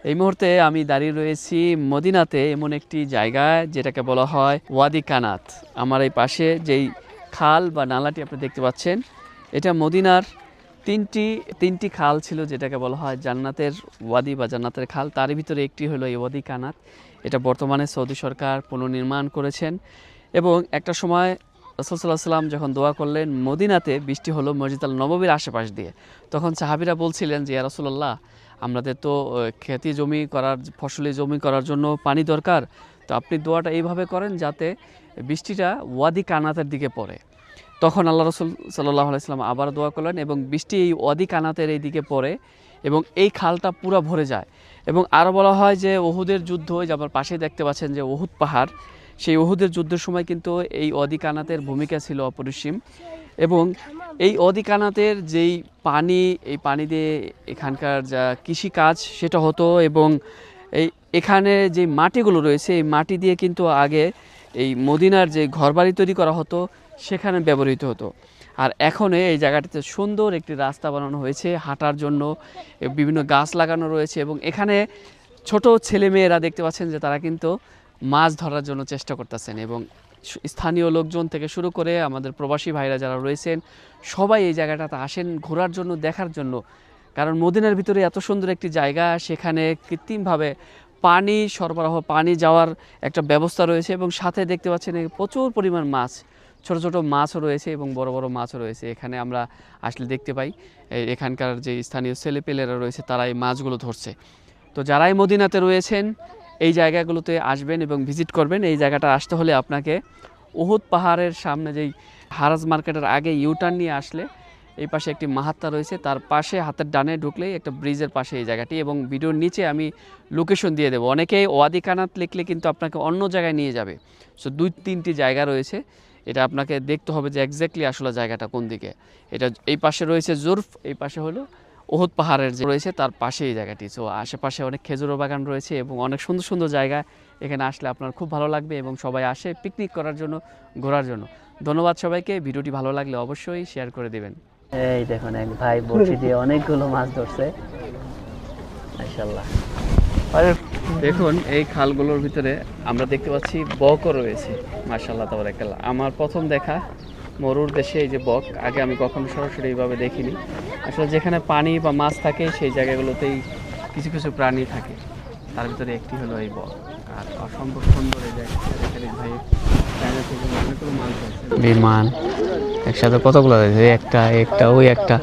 এই মুহূর্তে আমি দাঁড়িয়ে রয়েছি মদিনাতে, এমন একটি জায়গায় যেটাকে বলা হয় ওয়াদি কানাত। আমার এই পাশে যেই খাল বা নালাটি আপনি দেখতে পাচ্ছেন, এটা মদিনার তিনটি খাল ছিল, যেটাকে বলা হয় জান্নাতের ওয়াদি বা জান্নাতের খাল। তারই ভিতরে একটি হলো এই ওয়াদি কানাত। এটা বর্তমানে সৌদি সরকার পুনর্নির্মাণ করেছেন। এবং একটা সময় রাসূল সাল্লাল্লাহু আলাইহি ওয়াসাল্লাম যখন দোয়া করলেন, মদিনাতে বৃষ্টি হলো মসজিদ আল নববীর আশেপাশ দিয়ে। তখন সাহাবীরা বলছিলেন যে, ইয়া রাসূলুল্লাহ, আমাদের তো খেতি জমি করার, ফসলি জমি করার জন্য পানি দরকার, তো আপনি দোয়াটা এইভাবে করেন যাতে বৃষ্টিটা ওয়াদি কানাতের দিকে পড়ে। তখন আল্লাহ রসুল সাল্লাল্লাহু আলাইহি ওয়াসাল্লাম আবার দোয়া করলেন এবং বৃষ্টি এই ওয়াদি কানাতের এই দিকে পড়ে এবং এই খালটা পুরো ভরে যায়। এবং আরও বলা হয় যে ওহুদের যুদ্ধ, যে আমার পাশেই দেখতে পাচ্ছেন যে ওহুদ পাহাড়, সেই ওহুদের যুদ্ধের সময় কিন্তু এই ওয়াদি কানাতের ভূমিকা ছিল অপরিসীম। এবং এই ওয়াদি কানাতের যেই পানি, এই পানি দিয়ে এখানকার যা কৃষিকাজ সেটা হতো। এবং এখানে যে মাটিগুলো রয়েছে, এই মাটি দিয়ে কিন্তু আগে এই মদিনার যে ঘরবাড়ি তৈরি করা হতো সেখানে ব্যবহৃত হতো। আর এখন এই জায়গাটিতে সুন্দর একটি রাস্তা বানানো হয়েছে হাঁটার জন্য, বিভিন্ন গাছ লাগানো রয়েছে। এবং এখানে ছোট ছেলেমেয়েরা দেখতে পাচ্ছেন যে তারা কিন্তু মাছ ধরার জন্য চেষ্টা করতেছেন। এবং স্থানীয় লোকজন থেকে শুরু করে আমাদের প্রবাসী ভাইরা যারা রয়েছেন, সবাই এই জায়গাটাতে আসেন ঘোরার জন্য, দেখার জন্য। কারণ মদিনার ভিতরে এত সুন্দর একটি জায়গা, সেখানে কৃত্রিমভাবে পানি সরবরাহ, পানি যাওয়ার একটা ব্যবস্থা রয়েছে। এবং সাথে দেখতে পাচ্ছেন প্রচুর পরিমাণ মাছ, ছোট ছোট মাছও রয়েছে এবং বড় বড় মাছও রয়েছে। এখানে আমরা আসলে দেখতে পাই এখানকার যে স্থানীয় ছেলেপেলেরা রয়েছে তারা এই মাছগুলো ধরছে। তো যারাই মদিনাতে রয়েছেন এই জায়গাগুলোতে আসবেন এবং ভিজিট করবেন। এই জায়গাটা আসতে হলে আপনাকে উহুদ পাহাড়ের সামনে যেই হারাজ মার্কেটের আগে ইউটার্ন নিয়ে আসলে এই পাশে একটি মাহাত্তা রয়েছে, তার পাশে হাতের ডানে ঢুকলেই একটা ব্রিজের পাশে এই জায়গাটি। এবং ভিডিওর নিচে আমি লোকেশন দিয়ে দেবো। অনেকেই ওয়াদি কানাত লিখলে কিন্তু আপনাকে অন্য জায়গায় নিয়ে যাবে। সো 2-3টি জায়গা রয়েছে, এটা আপনাকে দেখতে হবে যে এক্স্যাক্টলি আসলে জায়গাটা কোন দিকে। এটা এই পাশে রয়েছে জুরফ, এই পাশে হলো উহুদ পাহাড়ের যে রয়েছে তার পাশে এই জায়গাটি। সো আশেপাশে অনেক খেজুর বাগান রয়েছে এবং অনেক সুন্দর সুন্দর জায়গা। এখানে আসলে আপনার খুব ভালো লাগবে এবং সবাই আসে পিকনিক করার জন্য, ঘোরার জন্য। ধন্যবাদ সবাইকে। ভিডিওটি ভালো লাগলে অবশ্যই শেয়ার করে দেবেন। এই দেখুন এক ভাই বড়শি দিয়ে অনেকগুলো মাছ ধরছে, মাশাআল্লাহ। দেখুন এই খালগুলোর ভিতরে আমরা দেখতে পাচ্ছি বকও রয়েছে, মাশাআল্লাহ তাবারাকাল্লাহ। আমার প্রথম দেখা মরুর দেশে এই যে বক, আগে আমি কখনো সরাসরি এইভাবে দেখিনি। আসলে যেখানে পানি বা মাছ থাকে সেই জায়গাগুলোতেই কিছু কিছু প্রাণী থাকে, তার ভিতরে একটি হলো এই বক। আর অসম্ভব সুন্দর এই জায়গা। ভাই অনেকগুলো মাছ আছে, বিমান একসাথে কতগুলো আছে, একটা ওই একটা